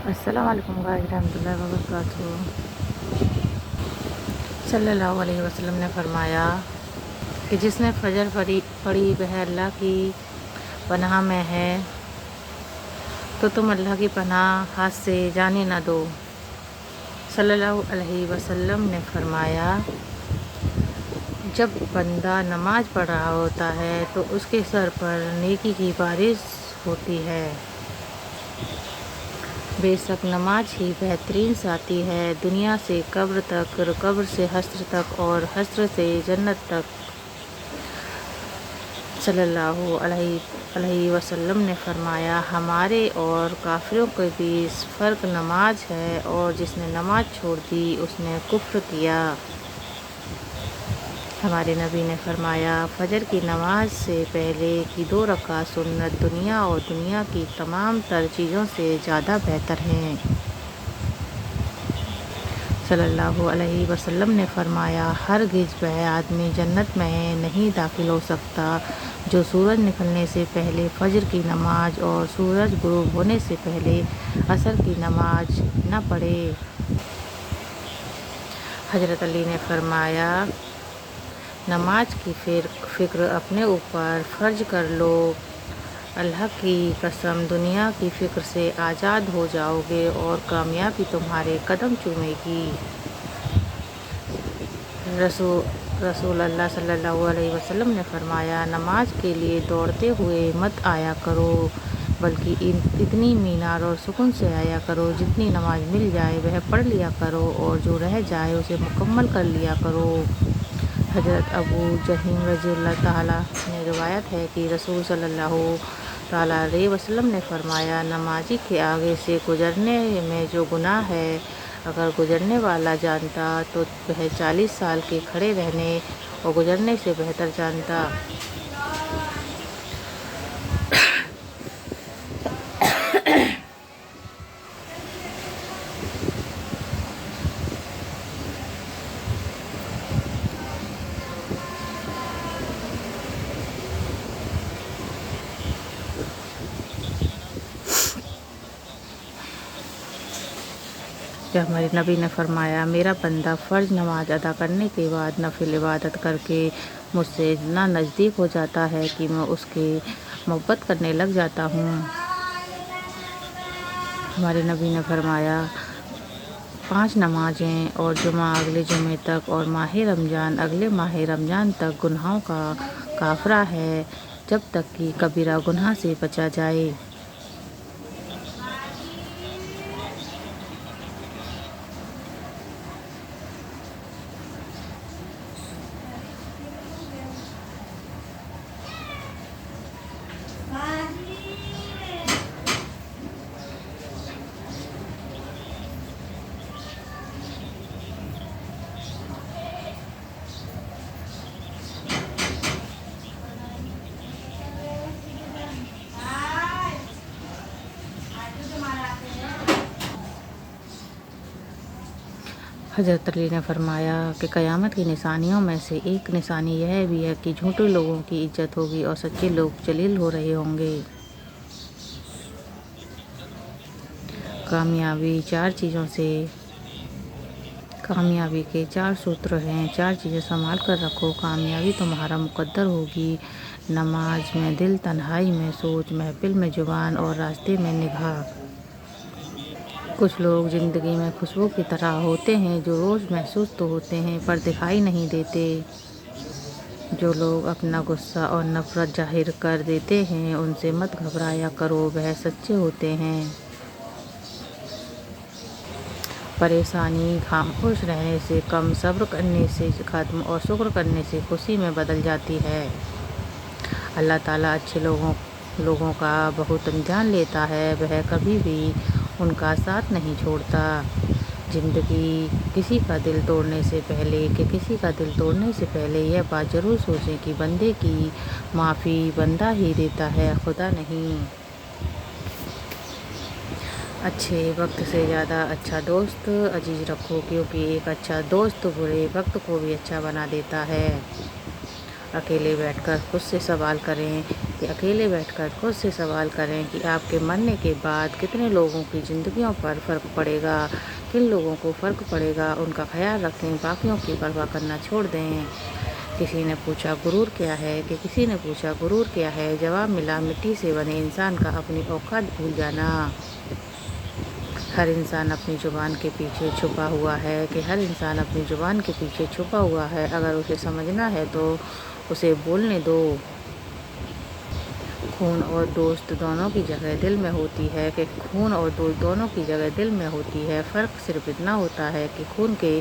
السلام علیکم غازی رحمۃ اللہ وبرکاتہ۔ صلی اللہ علیہ وسلم نے فرمایا کہ جس نے فجر پڑھی وہ اللہ کی پناہ میں ہے، تو تم اللہ کی پناہ ہاتھ سے جانے نہ دو۔ صلی اللہ علیہ وسلم نے فرمایا جب بندہ نماز پڑھ رہا ہوتا ہے تو اس کے سر پر نیکی کی بارش ہوتی ہے۔ بے شک نماز ہی بہترین ساتھی ہے، دنیا سے قبر تک، قبر سے حشر تک اور حشر سے جنت تک۔ صلی اللہ علیہ وسلم نے فرمایا ہمارے اور کافروں کے بیچ فرق نماز ہے، اور جس نے نماز چھوڑ دی اس نے کفر کیا۔ ہمارے نبی نے فرمایا فجر کی نماز سے پہلے کی 2 رکعت سنت دنیا اور دنیا کی تمام تر چیزوں سے زیادہ بہتر ہیں۔ صلی اللہ علیہ وسلم نے فرمایا ہرگز وہ آدمی جنت میں نہیں داخل ہو سکتا جو سورج نکلنے سے پہلے فجر کی نماز اور سورج غروب ہونے سے پہلے عصر کی نماز نہ پڑھے۔ حضرت علی نے فرمایا نماز کی فکر اپنے اوپر فرض کر لو، اللہ کی قسم دنیا کی فکر سے آزاد ہو جاؤ گے اور کامیابی تمہارے قدم چومے گی۔ رسول اللہ صلی اللہ علیہ وسلم نے فرمایا نماز کے لیے دوڑتے ہوئے مت آیا کرو، بلکہ اتنی مینار اور سکون سے آیا کرو جتنی نماز مل جائے وہ پڑھ لیا کرو، اور جو رہ جائے اسے مکمل کر لیا کرو۔ حضرت ابو جہیم رضی اللہ تعالیٰ نے روایت ہے کہ رسول صلی اللہ تعالیٰ علیہ وسلم نے فرمایا نمازی کے آگے سے گزرنے میں جو گناہ ہے، اگر گزرنے والا جانتا تو وہ 40 سال کے کھڑے رہنے اور گزرنے سے بہتر جانتا۔ کہ ہمارے نبی نے فرمایا میرا بندہ فرض نماز ادا کرنے کے بعد نفل عبادت کر کے مجھ سے اتنا نزدیک ہو جاتا ہے کہ میں اس کی محبت کرنے لگ جاتا ہوں۔ ہمارے نبی نے فرمایا 5 نمازیں اور جمعہ اگلے جمعے تک اور ماہ رمضان اگلے ماہ رمضان تک گناہوں کا کافرہ ہے، جب تک کہ کبیرہ گناہ سے بچا جائے۔ حضرت علی نے فرمایا کہ قیامت کی نشانیوں میں سے ایک نشانی یہ بھی ہے کہ جھوٹے لوگوں کی عزت ہوگی اور سچے لوگ ذلیل ہو رہے ہوں گے۔ کامیابی کے 4 ستر ہیں۔ 4 چیزیں سنبھال کر رکھو، کامیابی تمہارا مقدر ہوگی۔ نماز میں دل، تنہائی میں سوچ، محفل میں زبان اور راستے میں نگاہ۔ کچھ لوگ زندگی میں خوشبو کی طرح ہوتے ہیں جو روز محسوس تو ہوتے ہیں پر دکھائی نہیں دیتے۔ جو لوگ اپنا غصہ اور نفرت ظاہر کر دیتے ہیں ان سے مت گھبرایا کرو، وہ سچے ہوتے ہیں۔ پریشانی خاموش رہنے سے کم، صبر کرنے سے ختم اور شکر کرنے سے خوشی میں بدل جاتی ہے۔ اللہ تعالیٰ اچھے لوگوں کا بہت امتحان لیتا ہے، وہ کبھی بھی ان کا ساتھ نہیں چھوڑتا۔ زندگی کسی کا دل توڑنے سے پہلے یہ بات ضرور سوچیں کہ بندے کی معافی بندہ ہی دیتا ہے، خدا نہیں۔ اچھے وقت سے زیادہ اچھا دوست عزیز رکھو، کیونکہ ایک اچھا دوست برے وقت کو بھی اچھا بنا دیتا ہے۔ اکیلے بیٹھ کر خود سے سوال کریں کہ اکیلے بیٹھ کر خود سے سوال کریں کہ آپ کے مرنے کے بعد کتنے لوگوں کی زندگیوں پر فرق پڑے گا، کن لوگوں کو فرق پڑے گا، ان کا خیال رکھیں، باقیوں کی پرواہ کرنا چھوڑ دیں۔ کسی نے پوچھا غرور کیا ہے کسی نے پوچھا غرور کیا ہے؟ جواب ملا، مٹی سے بنے انسان کا اپنی اوقات بھول جانا۔ ہر انسان اپنی زبان کے پیچھے چھپا ہوا ہے ہر انسان اپنی زبان کے پیچھے چھپا ہوا ہے، اگر اسے سمجھنا ہے تو اسے بولنے دو۔ خون اور دوست دونوں کی جگہ دل میں ہوتی ہے خون اور دوست دونوں کی جگہ دل میں ہوتی ہے، فرق صرف اتنا ہوتا ہے کہ خون کے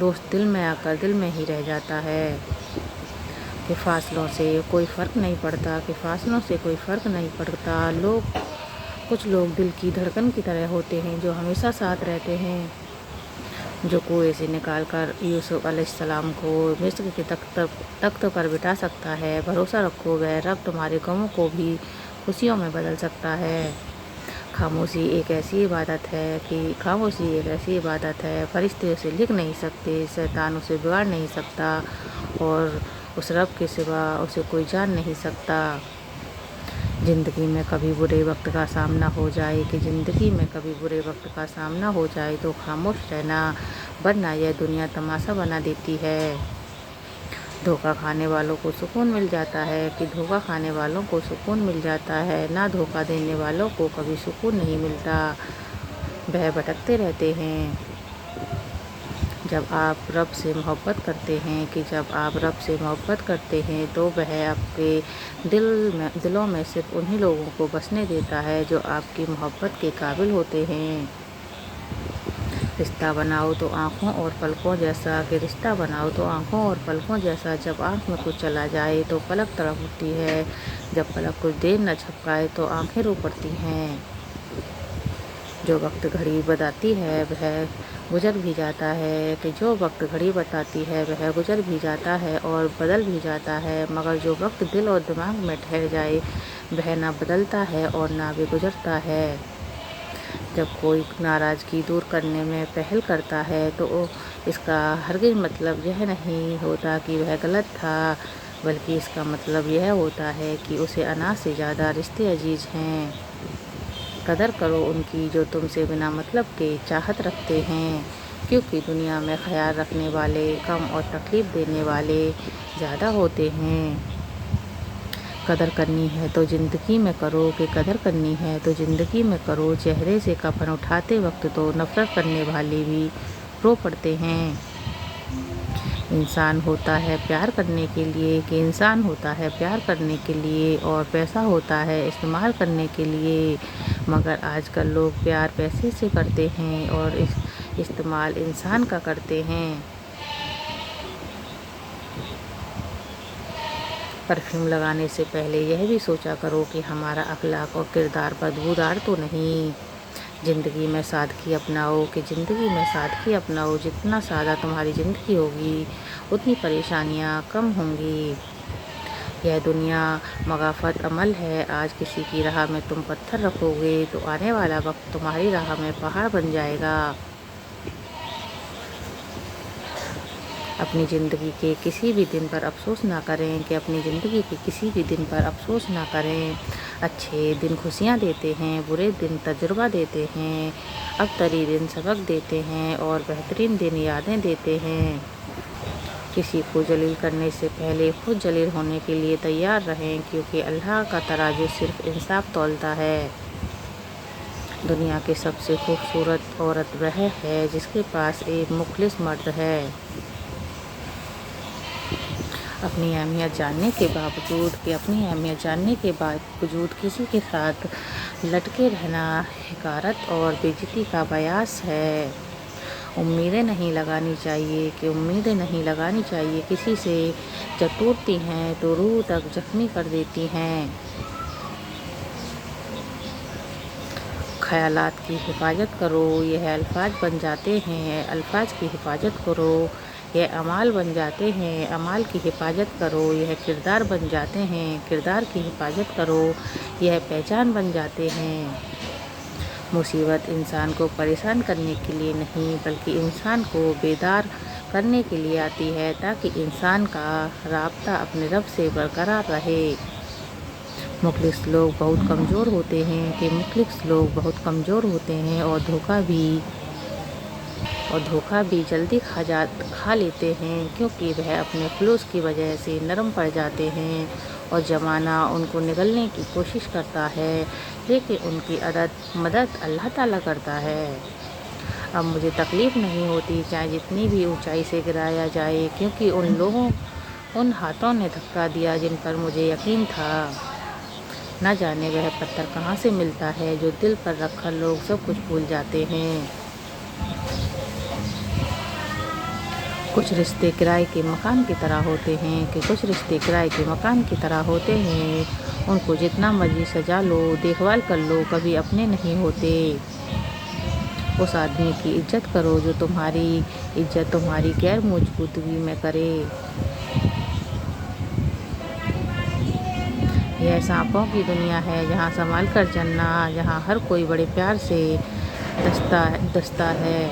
دوست دل میں آ کر دل میں ہی رہ جاتا ہے۔ کہ فاصلوں سے کوئی فرق نہیں پڑتا۔ کچھ لوگ دل کی دھڑکن کی طرح ہوتے ہیں جو ہمیشہ ساتھ رہتے ہیں، جو کنویں سے نکال کر یوسف علیہ السلام کو مصر کے تخت پر بٹھا سکتا ہے۔ بھروسہ رکھو، وہ رب تمہارے غموں کو بھی خوشیوں میں بدل سکتا ہے۔ خاموشی ایک ایسی عبادت ہے، فرشتے اسے لکھ نہیں سکتے، شیطان اسے بگاڑ نہیں سکتا اور اس رب کے سوا اسے کوئی جان نہیں سکتا۔ زندگی میں کبھی برے وقت کا سامنا ہو جائے تو خاموش رہنا، ورنہ یہ دنیا تماشا بنا دیتی ہے۔ دھوکہ کھانے والوں کو سکون مل جاتا ہے، نہ دھوکہ دینے والوں کو کبھی سکون نہیں ملتا، وہ بھٹکتے رہتے ہیں۔ جب آپ رب سے محبت کرتے ہیں تو وہ آپ کے دلوں میں صرف انہی لوگوں کو بسنے دیتا ہے جو آپ کی محبت کے قابل ہوتے ہیں۔ رشتہ بناؤ تو آنکھوں اور پلکوں جیسا، جب آنکھ میں کچھ چلا جائے تو پلک تڑپ اٹھتی ہے، جب پلک کچھ دیر نہ جھپکائے تو آنکھیں رو پڑتی ہیں۔ جو وقت گھڑی بتاتی ہے وہ گزر بھی جاتا ہے اور بدل بھی جاتا ہے، مگر جو وقت دل اور دماغ میں ٹھہر جائے وہ نہ بدلتا ہے اور نہ بھی گزرتا ہے۔ جب کوئی ناراضگی دور کرنے میں پہل کرتا ہے تو اس کا ہرگز مطلب یہ نہیں ہوتا کہ وہ غلط تھا، بلکہ اس کا مطلب یہ ہوتا ہے کہ اسے اناج سے زیادہ رشتے عزیز ہیں۔ قدر کرو ان کی جو تم سے بنا مطلب کے چاہت رکھتے ہیں، کیونکہ دنیا میں خیال رکھنے والے کم اور تکلیف دینے والے زیادہ ہوتے ہیں۔ قدر کرنی ہے تو زندگی میں کرو، چہرے سے کفن اٹھاتے وقت تو نفرت کرنے والے بھی رو پڑتے ہیں۔ انسان ہوتا ہے پیار کرنے کے لیے اور پیسہ ہوتا ہے استعمال کرنے کے لیے، مگر آج کل لوگ پیار پیسے سے کرتے ہیں اور استعمال انسان کا کرتے ہیں۔ پرفیوم لگانے سے پہلے یہ بھی سوچا کرو کہ ہمارا اخلاق اور کردار بدبودار تو نہیں۔ زندگی میں سادگی اپناؤ، جتنا سادہ تمہاری زندگی ہوگی اتنی پریشانیاں کم ہوں گی۔ یہ دنیا مغافت عمل ہے، آج کسی کی راہ میں تم پتھر رکھو گے تو آنے والا وقت تمہاری راہ میں پہاڑ بن جائے گا۔ اپنی زندگی کے کسی بھی دن پر افسوس نہ کریں، اچھے دن خوشیاں دیتے ہیں، برے دن تجربہ دیتے ہیں، ابتری دن سبق دیتے ہیں اور بہترین دن یادیں دیتے ہیں۔ کسی کو ذلیل کرنے سے پہلے خود ذلیل ہونے کے لیے تیار رہیں، کیونکہ اللہ کا ترازو صرف انصاف تولتا ہے۔ دنیا کی سب سے خوبصورت عورت وہ ہے جس کے پاس ایک مخلص مرد ہے۔ اپنی اہمیت جاننے کے باوجود کسی کے ساتھ لٹکے رہنا حقارت اور بے عزتی کا باعث ہے۔ امیدیں نہیں لگانی چاہیے کسی سے، جب ٹوٹتی ہیں تو روح تک زخمی کر دیتی ہیں۔ خیالات کی حفاظت کرو، یہ الفاظ بن جاتے ہیں، الفاظ کی حفاظت کرو، یہ اعمال بن جاتے ہیں، اعمال کی حفاظت کرو، یہ کردار بن جاتے ہیں، کردار کی حفاظت کرو، یہ پہچان بن جاتے ہیں۔ مصیبت انسان کو پریشان کرنے کے لیے نہیں بلکہ انسان کو بیدار کرنے کے لیے آتی ہے تاکہ انسان کا رابطہ اپنے رب سے برقرار رہے۔ مخلص لوگ بہت کمزور ہوتے ہیں اور دھوکہ بھی جلدی کھا لیتے ہیں، کیونکہ وہ اپنے خلوص کی وجہ سے نرم پڑ جاتے ہیں اور زمانہ ان کو نگلنے کی کوشش کرتا ہے، لیکن ان کی مدد اللہ تعالیٰ کرتا ہے۔ اب مجھے تکلیف نہیں ہوتی چاہے جتنی بھی اونچائی سے گرایا جائے، کیونکہ ان ہاتھوں نے دھکا دیا جن پر مجھے یقین تھا۔ نہ جانے وہ پتھر کہاں سے ملتا ہے جو دل پر رکھ کر لوگ سب کچھ بھول جاتے ہیں۔ کچھ رشتے کرائے کے مکان کی طرح ہوتے ہیں ان کو جتنا مرضی سجا لو، دیکھ بھال کر لو، کبھی اپنے نہیں ہوتے۔ اس آدمی کی عزت کرو جو تمہاری عزت تمہاری غیر موجودگی میں کرے۔ یہ سانپوں کی دنیا ہے جہاں سنبھال کر چلنا، جہاں ہر کوئی بڑے پیار سے ڈستا ہے۔